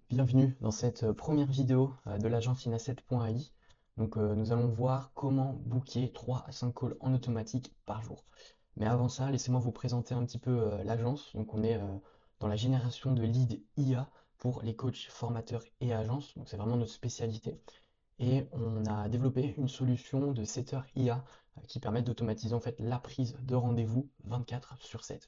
Bienvenue dans cette première vidéo de l'agence Inasset.ai. Nous allons voir comment booker 3 à 5 calls en automatique par jour. Mais avant ça, laissez-moi vous présenter un petit peu l'agence. Donc on est dans la génération de leads IA pour les coachs, formateurs et agences. Donc c'est vraiment notre spécialité. Et on a développé une solution de setter IA qui permet d'automatiser en fait la prise de rendez-vous 24/7.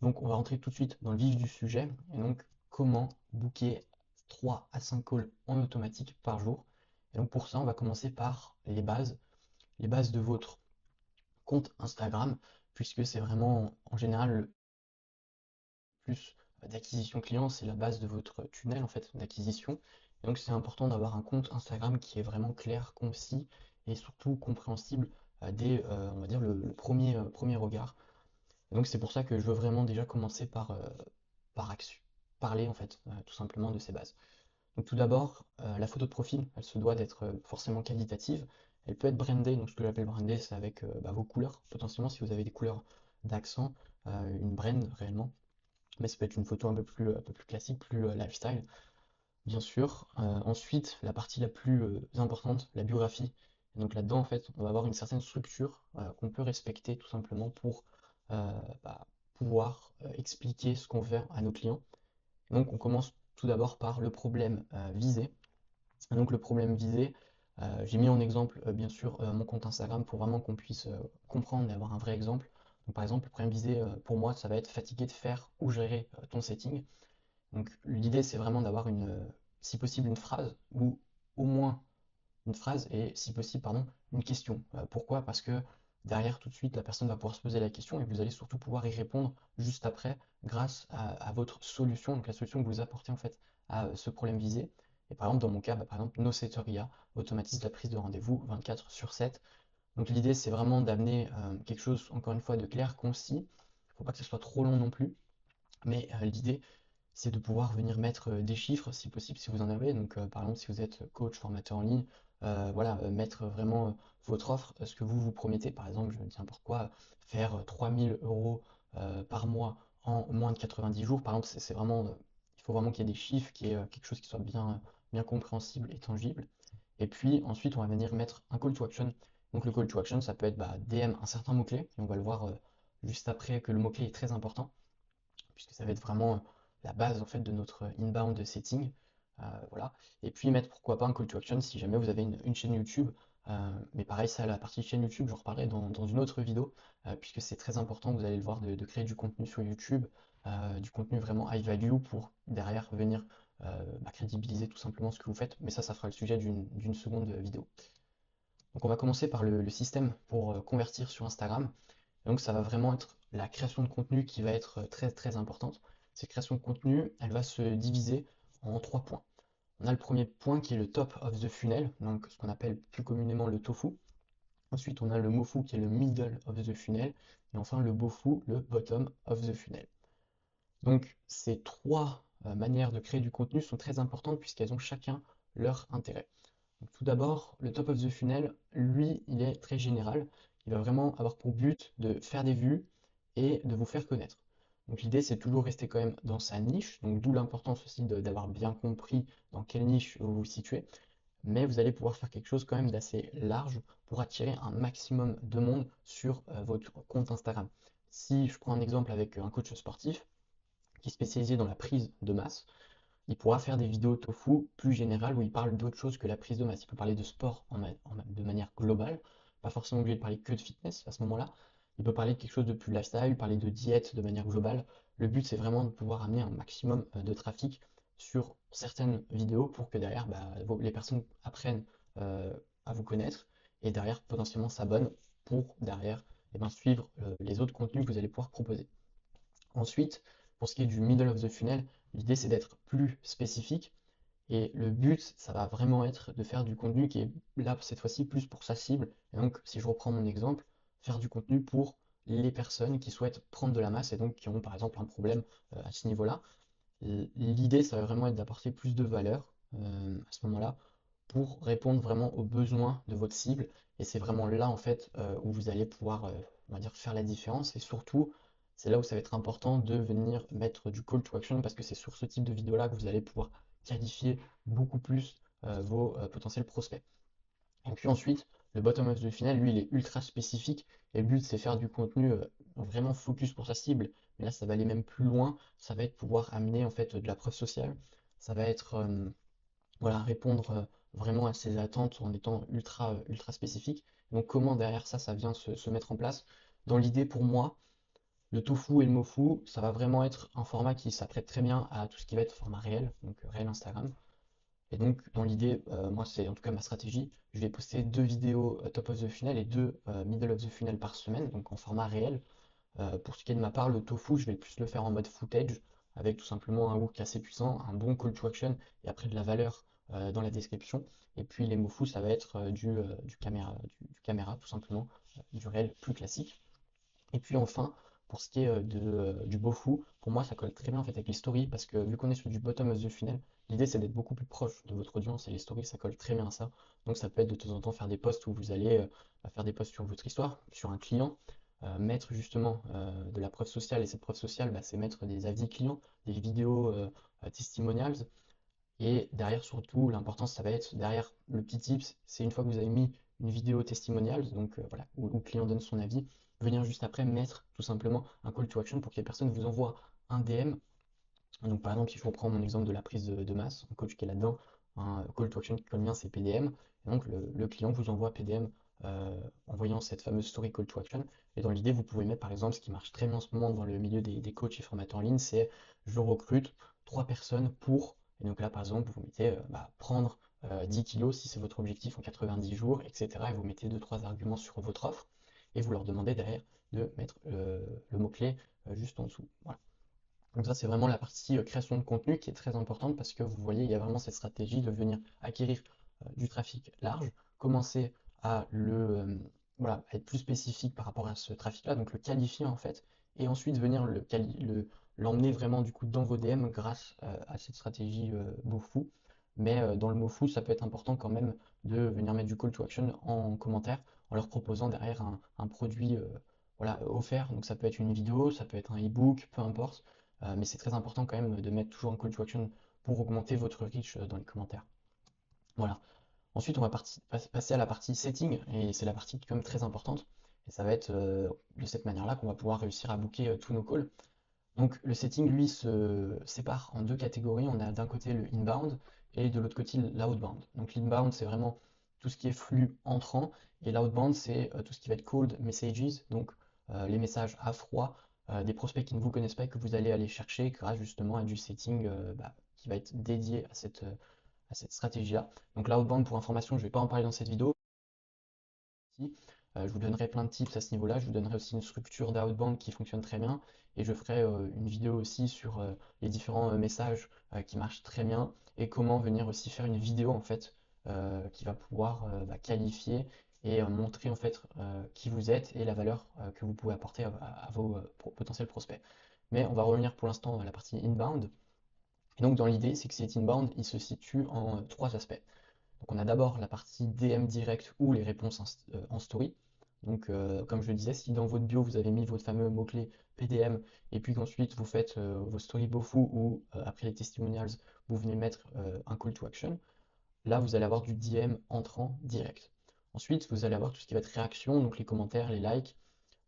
Donc on va rentrer tout de suite dans le vif du sujet, et donc comment booker 3 à 5 calls en automatique par jour. Et donc pour ça, on va commencer par les bases de votre compte Instagram, puisque c'est vraiment en général le plus d'acquisition client, c'est la base de votre tunnel en fait d'acquisition. Et donc c'est important d'avoir un compte Instagram qui est vraiment clair, concis et surtout compréhensible dès on va dire le premier regard. Et donc c'est pour ça que je veux vraiment déjà commencer par parler en fait tout simplement de ces bases. Donc tout d'abord, la photo de profil, elle se doit d'être forcément qualitative. Elle peut être brandée, donc ce que j'appelle brandée, c'est avec vos couleurs, potentiellement si vous avez des couleurs d'accent, une brand réellement. Mais ça peut être une photo un peu plus classique, plus lifestyle, bien sûr. Ensuite, la partie la plus importante, la biographie. Et donc là-dedans, en fait, on va avoir une certaine structure qu'on peut respecter tout simplement pour euh, bah, pouvoir expliquer ce qu'on fait à nos clients. Donc on commence tout d'abord par le problème visé. Donc le problème visé, j'ai mis en exemple bien sûr mon compte Instagram pour vraiment qu'on puisse comprendre et avoir un vrai exemple. Donc par exemple, le problème visé pour moi, ça va être fatigué de faire ou gérer ton setting. Donc l'idée c'est vraiment d'avoir si possible une phrase ou au moins une phrase et si possible, pardon, une question. Pourquoi? Parce que derrière, tout de suite, la personne va pouvoir se poser la question et vous allez surtout pouvoir y répondre juste après grâce à votre solution, donc la solution que vous apportez en fait à ce problème visé. Et par exemple, dans mon cas, par exemple, NoSetter IA automatise la prise de rendez-vous 24/7. Donc l'idée, c'est vraiment d'amener quelque chose, encore une fois, de clair, concis. Il ne faut pas que ce soit trop long non plus, mais l'idée, c'est de pouvoir venir mettre des chiffres, si possible, si vous en avez. Donc, par exemple, si vous êtes coach, formateur en ligne, voilà, mettre vraiment votre offre, ce que vous vous promettez. Par exemple, je dis n'importe quoi, faire 3 000 € par mois en moins de 90 jours. Par exemple, c'est vraiment, il faut vraiment qu'il y ait des chiffres, qu'il y ait quelque chose qui soit bien compréhensible et tangible. Et puis ensuite, on va venir mettre un call to action. Donc, le call to action, ça peut être DM un certain mot-clé, et on va le voir juste après que le mot-clé est très important puisque ça va être vraiment la base en fait de notre inbound setting. Voilà. Et puis mettre pourquoi pas un call to action si jamais vous avez une chaîne YouTube. Mais pareil, ça, la partie chaîne YouTube, j'en reparlerai dans une autre vidéo, puisque c'est très important, vous allez le voir, de créer du contenu sur YouTube, du contenu vraiment high value pour derrière venir crédibiliser tout simplement ce que vous faites. Mais ça fera le sujet d'une seconde vidéo. Donc on va commencer par le système pour convertir sur Instagram. Donc ça va vraiment être la création de contenu qui va être très très importante. Cette création de contenu, elle va se diviser en 3 points. On a le premier point qui est le top of the funnel, donc ce qu'on appelle plus communément le tofu. Ensuite, on a le mofu qui est le middle of the funnel. Et enfin le bofu, le bottom of the funnel. Donc ces trois manières de créer du contenu sont très importantes puisqu'elles ont chacun leur intérêt. Donc, tout d'abord, le top of the funnel, lui, il est très général. Il va vraiment avoir pour but de faire des vues et de vous faire connaître. Donc l'idée, c'est toujours rester quand même dans sa niche, donc d'où l'importance aussi d'avoir bien compris dans quelle niche vous vous situez. Mais vous allez pouvoir faire quelque chose quand même d'assez large pour attirer un maximum de monde sur votre compte Instagram. Si je prends un exemple avec un coach sportif qui est spécialisé dans la prise de masse, il pourra faire des vidéos tofu plus générales où il parle d'autre chose que la prise de masse. Il peut parler de sport de manière globale, pas forcément obligé de parler que de fitness à ce moment-là. Il peut parler de quelque chose de plus lifestyle, parler de diète de manière globale. Le but, c'est vraiment de pouvoir amener un maximum de trafic sur certaines vidéos pour que derrière, les personnes apprennent à vous connaître et derrière, potentiellement, s'abonnent pour derrière suivre les autres contenus que vous allez pouvoir proposer. Ensuite, pour ce qui est du middle of the funnel, l'idée c'est d'être plus spécifique et le but, ça va vraiment être de faire du contenu qui est là cette fois-ci plus pour sa cible. Et donc, si je reprends mon exemple, faire du contenu pour les personnes qui souhaitent prendre de la masse et donc qui ont par exemple un problème à ce niveau-là. L'idée, ça va vraiment être d'apporter plus de valeur à ce moment-là pour répondre vraiment aux besoins de votre cible. Et c'est vraiment là, en fait, où vous allez pouvoir, on va dire, faire la différence. Et surtout, c'est là où ça va être important de venir mettre du call to action parce que c'est sur ce type de vidéo-là que vous allez pouvoir qualifier beaucoup plus vos potentiels prospects. Et puis ensuite, le bottom of the funnel, lui, il est ultra spécifique. Et le but, c'est faire du contenu vraiment focus pour sa cible. Mais là, ça va aller même plus loin. Ça va être pouvoir amener en fait de la preuve sociale. Ça va être voilà, répondre vraiment à ses attentes en étant ultra spécifique. Donc comment derrière ça, ça vient se mettre en place? Dans l'idée, pour moi, le tofu et le mofu, ça va vraiment être un format qui s'apprête très bien à tout ce qui va être format réel, donc réel Instagram. Et donc, dans l'idée, moi, c'est en tout cas ma stratégie. Je vais poster 2 vidéos top of the funnel et 2 middle of the funnel par semaine, donc en format réel. Pour ce qui est de ma part, le tofu, je vais plus le faire en mode footage, avec tout simplement un hook assez puissant, un bon call to action, et après de la valeur dans la description. Et puis les mofu, ça va être du caméra, tout simplement, du réel plus classique. Et puis enfin, pour ce qui est du Bofu, pour moi ça colle très bien en fait avec les stories parce que vu qu'on est sur du bottom of the funnel, l'idée c'est d'être beaucoup plus proche de votre audience et les stories ça colle très bien à ça. Donc ça peut être de temps en temps faire des posts où vous allez faire des posts sur votre histoire, sur un client, mettre justement de la preuve sociale et cette preuve sociale c'est mettre des avis clients, des vidéos testimonials et derrière, surtout, l'important, ça va être, derrière, le petit tips, c'est une fois que vous avez mis une vidéo testimonial, donc voilà, où le client donne son avis, venir juste après mettre tout simplement un call to action pour que les personnes vous envoient un DM. Donc par exemple, si je reprends mon exemple de la prise de masse, un coach qui est là-dedans, un call to action qui colle bien, c'est PDM. Et donc le client vous envoie PDM en voyant cette fameuse story call to action. Et dans l'idée, vous pouvez mettre par exemple ce qui marche très bien en ce moment dans le milieu des coachs et formateurs en ligne, c'est je recrute 3 personnes pour. Et donc là, par exemple, vous mettez prendre 10 kilos si c'est votre objectif en 90 jours, etc. Et vous mettez 2, 3 arguments sur votre offre et vous leur demandez derrière de mettre le mot-clé juste en dessous. Voilà. Donc ça, c'est vraiment la partie création de contenu qui est très importante parce que vous voyez, il y a vraiment cette stratégie de venir acquérir du trafic large, commencer à voilà, à être plus spécifique par rapport à ce trafic-là, donc le qualifier en fait, et ensuite venir l'emmener vraiment du coup dans vos DM grâce à cette stratégie Bofu. Mais dans le Mofu, ça peut être important quand même de venir mettre du call to action en commentaire en leur proposant derrière un produit voilà, offert. Donc ça peut être une vidéo, ça peut être un e-book, peu importe. Mais c'est très important quand même de mettre toujours un call to action pour augmenter votre reach dans les commentaires. Voilà. Ensuite, on va passer à la partie setting, et c'est la partie qui est quand même très importante. Et ça va être de cette manière-là qu'on va pouvoir réussir à booker tous nos calls. Donc le setting, lui, se sépare en 2 catégories. On a d'un côté le inbound et de l'autre côté l'outbound. Donc l'inbound, c'est vraiment tout ce qui est flux entrant, et l'outbound, c'est tout ce qui va être cold messages, donc les messages à froid des prospects qui ne vous connaissent pas et que vous allez aller chercher grâce justement à du setting qui va être dédié à cette stratégie-là. Donc l'outbound, pour information, je ne vais pas en parler dans cette vidéo. Je vous donnerai plein de tips à ce niveau-là. Je vous donnerai aussi une structure d'outbound qui fonctionne très bien. Et je ferai une vidéo aussi sur les différents messages qui marchent très bien et comment venir aussi faire une vidéo en fait qui va pouvoir qualifier et montrer en fait qui vous êtes et la valeur que vous pouvez apporter à vos potentiels prospects. Mais on va revenir pour l'instant à la partie inbound. Et donc dans l'idée, c'est que cet inbound, il se situe en 3 aspects. Donc on a d'abord la partie DM direct ou les réponses en story. Donc comme je le disais, si dans votre bio vous avez mis votre fameux mot-clé PDM et puis qu'ensuite vous faites vos stories Bofu ou après les testimonials vous venez mettre un call to action, là vous allez avoir du DM entrant direct. Ensuite vous allez avoir tout ce qui va être réaction, donc les commentaires, les likes.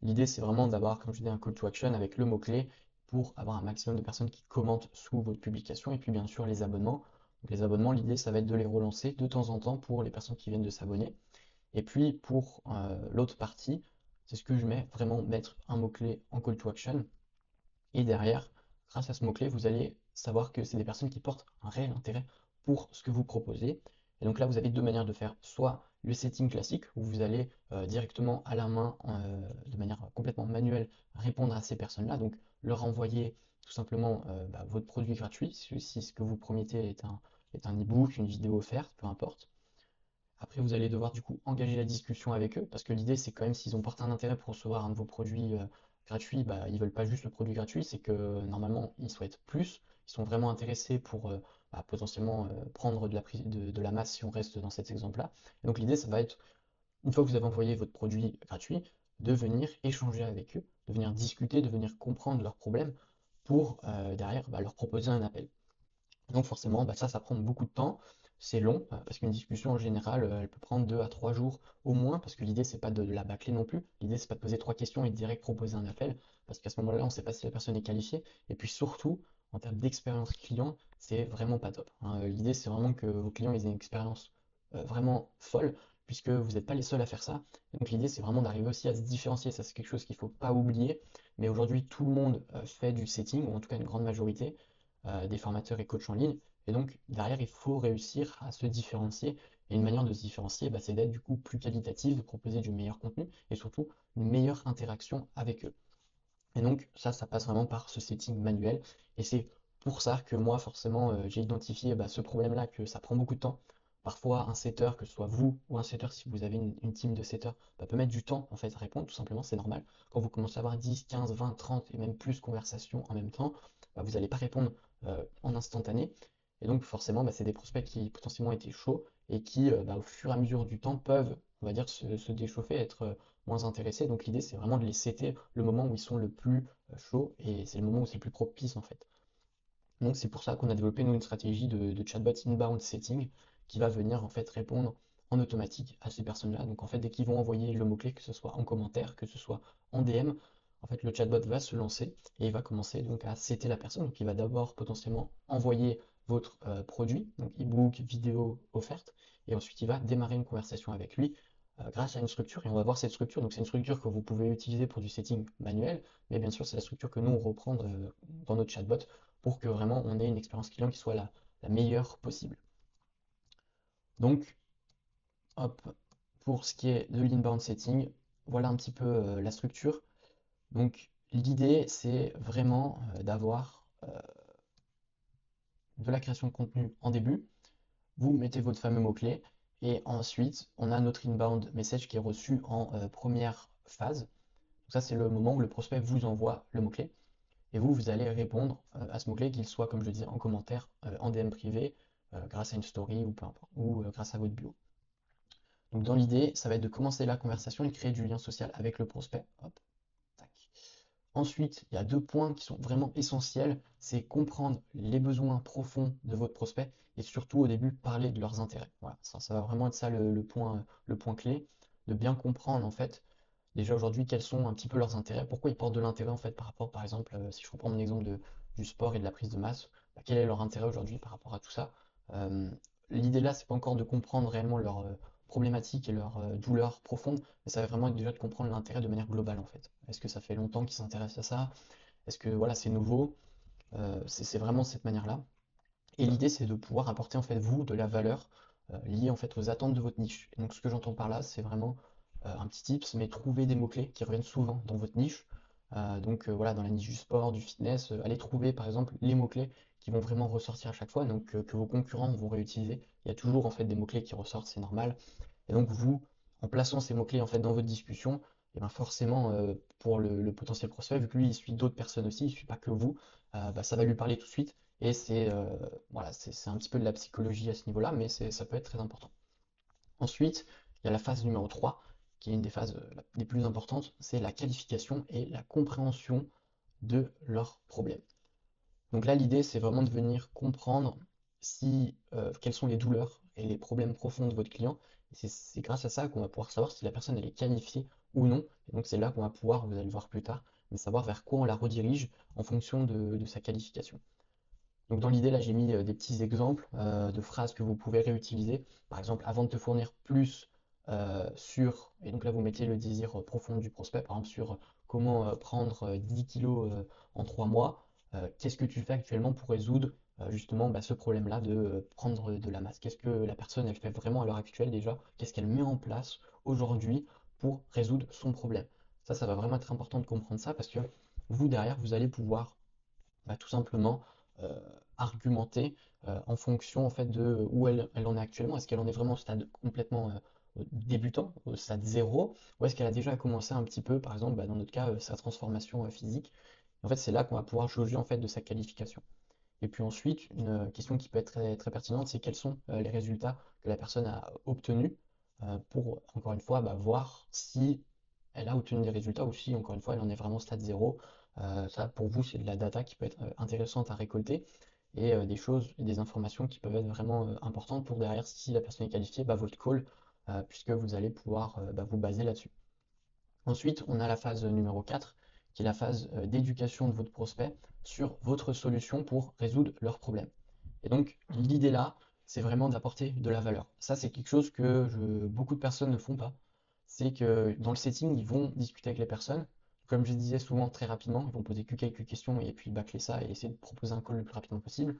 L'idée c'est vraiment d'avoir, comme je disais, un call to action avec le mot-clé pour avoir un maximum de personnes qui commentent sous votre publication et puis bien sûr les abonnements. Donc les abonnements, l'idée, ça va être de les relancer de temps en temps pour les personnes qui viennent de s'abonner. Et puis pour l'autre partie, c'est ce que je mets, vraiment mettre un mot-clé en call to action. Et derrière, grâce à ce mot-clé, vous allez savoir que c'est des personnes qui portent un réel intérêt pour ce que vous proposez. Et donc là, vous avez 2 manières de faire. Soit le setting classique, où vous allez directement à la main, de manière complètement manuelle, répondre à ces personnes-là. Donc leur envoyer tout simplement votre produit gratuit, si ce que vous promettez est un e-book, une vidéo offerte, peu importe. Après, vous allez devoir du coup engager la discussion avec eux, parce que l'idée c'est quand même s'ils ont porté un intérêt pour recevoir un de vos produits gratuits, ils veulent pas juste le produit gratuit, c'est que normalement ils souhaitent plus, ils sont vraiment intéressés pour potentiellement prendre de la masse si on reste dans cet exemple-là. Et donc l'idée ça va être, une fois que vous avez envoyé votre produit gratuit, de venir échanger avec eux, de venir discuter, de venir comprendre leurs problèmes pour derrière leur proposer un appel. Donc forcément, bah, ça prend beaucoup de temps, c'est long, parce qu'une discussion en général, elle peut prendre 2 à 3 jours au moins, parce que l'idée c'est pas de la bâcler non plus, l'idée c'est pas de poser 3 questions et de direct proposer un appel, parce qu'à ce moment-là, on ne sait pas si la personne est qualifiée, et puis surtout, en termes d'expérience client, c'est vraiment pas top, hein. L'idée c'est vraiment que vos clients ils aient une expérience vraiment folle, puisque vous n'êtes pas les seuls à faire ça. Donc l'idée c'est vraiment d'arriver aussi à se différencier, ça c'est quelque chose qu'il ne faut pas oublier, mais aujourd'hui tout le monde fait du setting, ou en tout cas une grande majorité des formateurs et coachs en ligne. Et donc, derrière, il faut réussir à se différencier. Et une manière de se différencier, bah, c'est d'être du coup plus qualitatif, de proposer du meilleur contenu et surtout une meilleure interaction avec eux. Et donc, ça passe vraiment par ce setting manuel. Et c'est pour ça que moi, forcément, j'ai identifié bah, ce problème-là, que ça prend beaucoup de temps. Parfois, un setter, que ce soit vous ou un setter, si vous avez une team de setters, bah, peut mettre du temps en fait à répondre, tout simplement, c'est normal. Quand vous commencez à avoir 10, 15, 20, 30 et même plus conversations en même temps, bah, vous n'allez pas répondre en instantané. Et donc, forcément, bah, c'est des prospects qui potentiellement étaient chauds et qui, bah, au fur et à mesure du temps, peuvent, on va dire, se déchauffer, être moins intéressés. Donc l'idée, c'est vraiment de les setter le moment où ils sont le plus chauds et c'est le moment où c'est le plus propice en fait. Donc c'est pour ça qu'on a développé nous une stratégie de chatbot inbound setting qui va venir en fait répondre en automatique à ces personnes-là. Donc en fait, dès qu'ils vont envoyer le mot-clé, que ce soit en commentaire, que ce soit en DM, en fait le chatbot va se lancer et il va commencer donc à setter la personne. Donc il va d'abord potentiellement envoyer votre produit, donc e-book, vidéo, offerte, et ensuite il va démarrer une conversation avec lui grâce à une structure, et on va voir cette structure. Donc c'est une structure que vous pouvez utiliser pour du setting manuel, mais bien sûr c'est la structure que nous on reprend dans notre chatbot pour que vraiment on ait une expérience client qui soit la meilleure possible. Donc, hop, pour ce qui est de l'inbound setting, voilà un petit peu la structure. Donc, l'idée, c'est vraiment d'avoir de la création de contenu en début. Vous mettez votre fameux mot-clé et ensuite, on a notre inbound message qui est reçu en première phase. Donc ça, c'est le moment où le prospect vous envoie le mot-clé. Et vous, vous allez répondre à ce mot-clé, qu'il soit, comme je dis, en commentaire, en DM privé, grâce à une story ou peu importe, ou grâce à votre bio. Donc dans l'idée, ça va être de commencer la conversation et de créer du lien social avec le prospect. Hop, tac. Ensuite, il y a deux points qui sont vraiment essentiels, c'est comprendre les besoins profonds de votre prospect et surtout au début parler de leurs intérêts. Voilà, ça va vraiment être ça le point clé, de bien comprendre en fait déjà aujourd'hui quels sont un petit peu leurs intérêts, pourquoi ils portent de l'intérêt en fait par rapport par exemple, si je reprends mon exemple du sport et de la prise de masse, bah, quel est leur intérêt aujourd'hui par rapport à tout ça. Euh, L'idée là, c'est pas encore de comprendre réellement leurs problématiques et leurs douleurs profondes, mais ça va vraiment être déjà de comprendre l'intérêt de manière globale en fait. Est-ce que ça fait longtemps qu'ils s'intéressent à ça? Est-ce que voilà, c'est nouveau? C'est vraiment cette manière-là. Et l'idée, c'est de pouvoir apporter en fait vous de la valeur liée en fait aux attentes de votre niche. Et donc ce que j'entends par là, c'est vraiment un petit tips, mais trouver des mots-clés qui reviennent souvent dans votre niche. Voilà, dans la niche du sport, du fitness, allez trouver par exemple les mots-clés qui vont vraiment ressortir à chaque fois, donc que vos concurrents vont réutiliser. Il y a toujours en fait des mots-clés qui ressortent, c'est normal. Et donc vous, en plaçant ces mots-clés en fait dans votre discussion, et ben forcément pour le potentiel prospect, vu que lui il suit d'autres personnes aussi, il ne suit pas que vous, bah, ça va lui parler tout de suite. Et c'est voilà, c'est un petit peu de la psychologie à ce niveau-là, mais ça peut être très important. Ensuite, il y a la phase numéro 3, qui est une des phases les plus importantes, c'est la qualification et la compréhension de leurs problèmes. Donc là, l'idée, c'est vraiment de venir comprendre quelles sont les douleurs et les problèmes profonds de votre client. Et c'est grâce à ça qu'on va pouvoir savoir si la personne elle est qualifiée ou non. Et donc c'est là qu'on va pouvoir, vous allez le voir plus tard, mais savoir vers quoi on la redirige en fonction de sa qualification. Donc dans l'idée, là, j'ai mis des petits exemples de phrases que vous pouvez réutiliser. Par exemple, avant de te fournir plus et donc là, vous mettez le désir profond du prospect, par exemple, sur comment prendre 10 kilos en 3 mois. Qu'est-ce que tu fais actuellement pour résoudre justement bah, ce problème-là de prendre de la masse? Qu'est-ce que la personne, elle fait vraiment à l'heure actuelle déjà? Qu'est-ce qu'elle met en place aujourd'hui pour résoudre son problème? Ça va vraiment être important de comprendre ça parce que vous, derrière, vous allez pouvoir bah, tout simplement euh, argumenter en fonction en fait de où elle en est actuellement. Est-ce qu'elle en est vraiment au stade complètement débutant, au stade zéro, ou est-ce qu'elle a déjà commencé un petit peu, par exemple, bah, dans notre cas, sa transformation physique. En fait, c'est là qu'on va pouvoir jauger en fait de sa qualification. Et puis ensuite, une question qui peut être très, très pertinente, c'est quels sont les résultats que la personne a obtenus pour, encore une fois, bah, voir si elle a obtenu des résultats ou si, encore une fois, elle en est vraiment stade zéro. Ça, pour vous, c'est de la data qui peut être intéressante à récolter. et des choses et des informations qui peuvent être vraiment importantes pour derrière, si la personne est qualifiée, bah, votre call, puisque vous allez pouvoir bah, vous baser là-dessus. Ensuite, on a la phase numéro 4, qui est la phase d'éducation de votre prospect sur votre solution pour résoudre leurs problèmes. Et donc, l'idée là, c'est vraiment d'apporter de la valeur. Ça, c'est quelque chose que beaucoup de personnes ne font pas. C'est que dans le setting, ils vont discuter avec les personnes. Comme je disais souvent très rapidement, ils vont poser que quelques questions et puis bâcler ça et essayer de proposer un call le plus rapidement possible,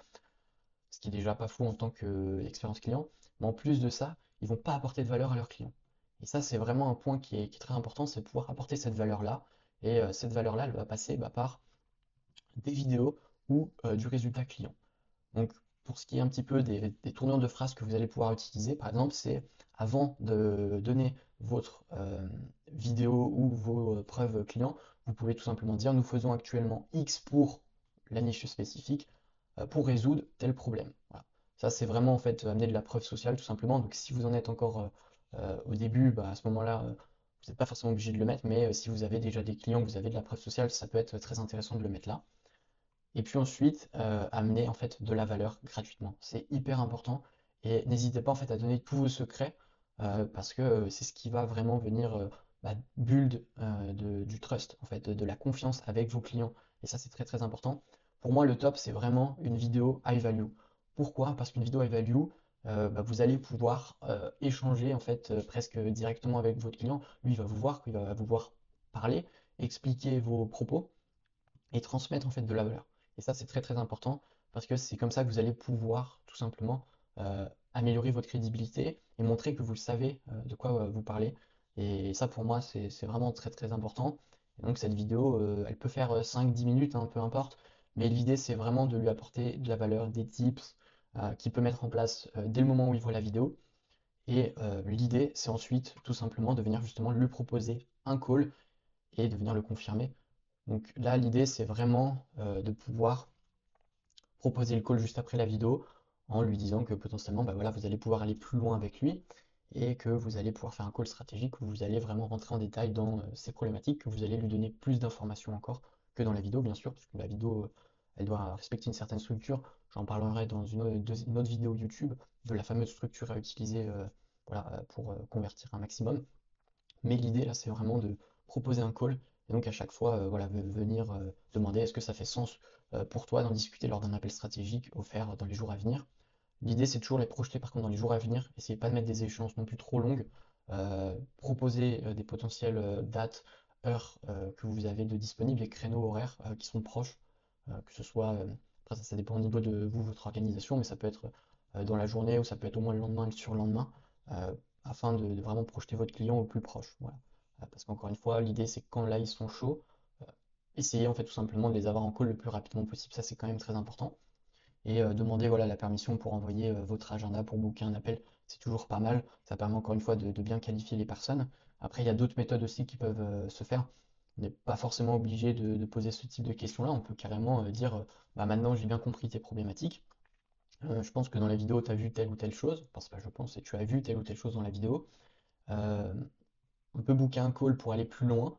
ce qui est déjà pas fou en tant qu'expérience client. Mais en plus de ça, ils vont pas apporter de valeur à leurs clients. Et ça, c'est vraiment un point qui est très important, c'est de pouvoir apporter cette valeur-là. Et cette valeur-là, elle va passer bah, par des vidéos ou du résultat client. Donc, pour ce qui est un petit peu des tournures de phrases que vous allez pouvoir utiliser, par exemple, c'est avant de donner votre vidéo ou vos preuves clients, vous pouvez tout simplement dire nous faisons actuellement X pour la niche spécifique pour résoudre tel problème. Voilà. Ça, c'est vraiment en fait amener de la preuve sociale tout simplement. Donc, si vous en êtes encore au début, bah, à ce moment-là, vous n'êtes pas forcément obligé de le mettre, mais si vous avez déjà des clients, que vous avez de la preuve sociale, ça peut être très intéressant de le mettre là. Et puis ensuite, amener en fait de la valeur gratuitement. C'est hyper important et n'hésitez pas en fait à donner tous vos secrets parce que c'est ce qui va vraiment venir bah, build du trust en fait, de la confiance avec vos clients. Et ça, c'est très très important. Pour moi, le top, c'est vraiment une vidéo high value. Pourquoi? Parce qu'une vidéo high value, bah, vous allez pouvoir échanger en fait presque directement avec votre client. Lui, il va vous voir parler, expliquer vos propos et transmettre en fait de la valeur. Et ça, c'est très très important parce que c'est comme ça que vous allez pouvoir tout simplement améliorer votre crédibilité et montrer que vous savez de quoi vous parlez. Et ça, pour moi, c'est vraiment très très important. Et donc, cette vidéo, elle peut faire 5-10 minutes, hein, peu importe. Mais l'idée, c'est vraiment de lui apporter de la valeur, des tips qu'il peut mettre en place dès le moment où il voit la vidéo. Et l'idée, c'est ensuite tout simplement de venir justement lui proposer un call et de venir le confirmer. Donc là, l'idée, c'est vraiment de pouvoir proposer le call juste après la vidéo en lui disant que potentiellement, bah voilà, vous allez pouvoir aller plus loin avec lui et que vous allez pouvoir faire un call stratégique où vous allez vraiment rentrer en détail dans ses problématiques, que vous allez lui donner plus d'informations encore que dans la vidéo, bien sûr, parce que la vidéo, elle doit respecter une certaine structure. J'en parlerai dans une autre vidéo YouTube de la fameuse structure à utiliser voilà, pour convertir un maximum. Mais l'idée là, c'est vraiment de proposer un call et donc à chaque fois, voilà, venir demander est-ce que ça fait sens pour toi d'en discuter lors d'un appel stratégique offert dans les jours à venir. L'idée, c'est toujours les projeter par contre dans les jours à venir. Essayez pas de mettre des échéances non plus trop longues. Proposer des potentielles dates, heures que vous avez de disponibles, des créneaux horaires qui sont proches, que ce soit, après ça dépend au niveau de vous, votre organisation, mais ça peut être dans la journée ou ça peut être au moins le lendemain et le surlendemain, euh, afin de vraiment projeter votre client au plus proche. Voilà. Parce qu'encore une fois, l'idée c'est que quand là ils sont chauds, euh, essayez en fait tout simplement de les avoir en call le plus rapidement possible. Ça c'est quand même très important et demander voilà, la permission pour envoyer votre agenda pour booker un appel, c'est toujours pas mal. Ça permet encore une fois de bien qualifier les personnes. Après, il y a d'autres méthodes aussi qui peuvent se faire. On n'est pas forcément obligé de poser ce type de questions-là. On peut carrément dire bah, maintenant j'ai bien compris tes problématiques. Je pense que dans la vidéo, tu as vu telle ou telle chose. Enfin, c'est pas je pense, c'est tu as vu telle ou telle chose dans la vidéo. Euh, on peut booker un call pour aller plus loin.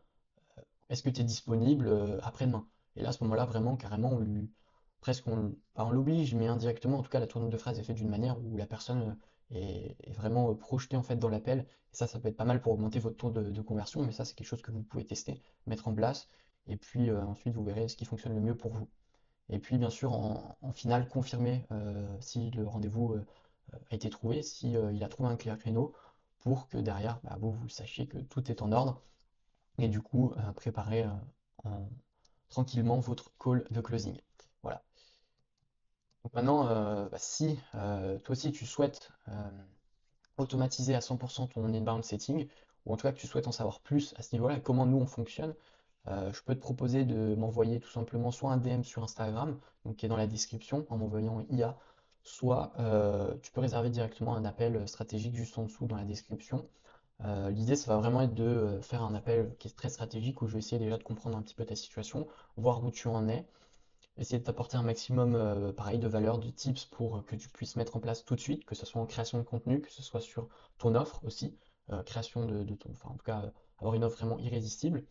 Est-ce que tu es disponible après-demain? Et là, à ce moment-là, vraiment, carrément, presque pas on l'oblige, mais indirectement, en tout cas, la tournure de phrase est faite d'une manière où la personne est vraiment projetée en fait dans l'appel. Et ça peut être pas mal pour augmenter votre taux de conversion, mais ça, c'est quelque chose que vous pouvez tester, mettre en place, et puis ensuite, vous verrez ce qui fonctionne le mieux pour vous. Et puis, bien sûr, en finale, confirmer si le rendez-vous a été trouvé, si il a trouvé un clair créneau, pour que derrière, bah, vous sachiez que tout est en ordre et du coup préparer tranquillement votre call de closing. Voilà. Donc maintenant, bah, si toi aussi tu souhaites automatiser à 100% ton inbound setting, ou en tout cas que tu souhaites en savoir plus à ce niveau-là, comment nous on fonctionne, je peux te proposer de m'envoyer tout simplement soit un DM sur Instagram, donc qui est dans la description en m'envoyant IA, soit tu peux réserver directement un appel stratégique juste en dessous dans la description. L'idée, ça va vraiment être de faire un appel qui est très stratégique où je vais essayer déjà de comprendre un petit peu ta situation, voir où tu en es, essayer de t'apporter un maximum, pareil, de valeur, de tips pour que tu puisses mettre en place tout de suite, que ce soit en création de contenu, que ce soit sur ton offre aussi, création de ton, enfin en tout cas, avoir une offre vraiment irrésistible.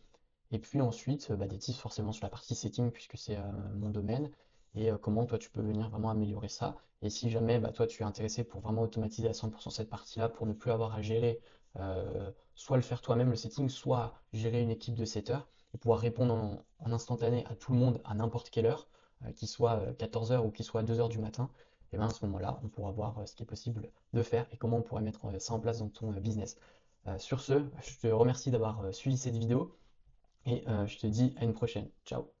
Et puis ensuite, bah, des tips forcément sur la partie setting puisque c'est mon domaine. et comment toi tu peux venir vraiment améliorer ça. Et si jamais toi tu es intéressé pour vraiment automatiser à 100% cette partie-là, pour ne plus avoir à gérer, soit le faire toi-même le setting, soit gérer une équipe de setters et pouvoir répondre en instantané à tout le monde à n'importe quelle heure, qu'il soit 14 heures ou qu'il soit 2 heures du matin, et bien à ce moment-là, on pourra voir ce qui est possible de faire et comment on pourrait mettre ça en place dans ton business. Sur ce, je te remercie d'avoir suivi cette vidéo et je te dis à une prochaine. Ciao!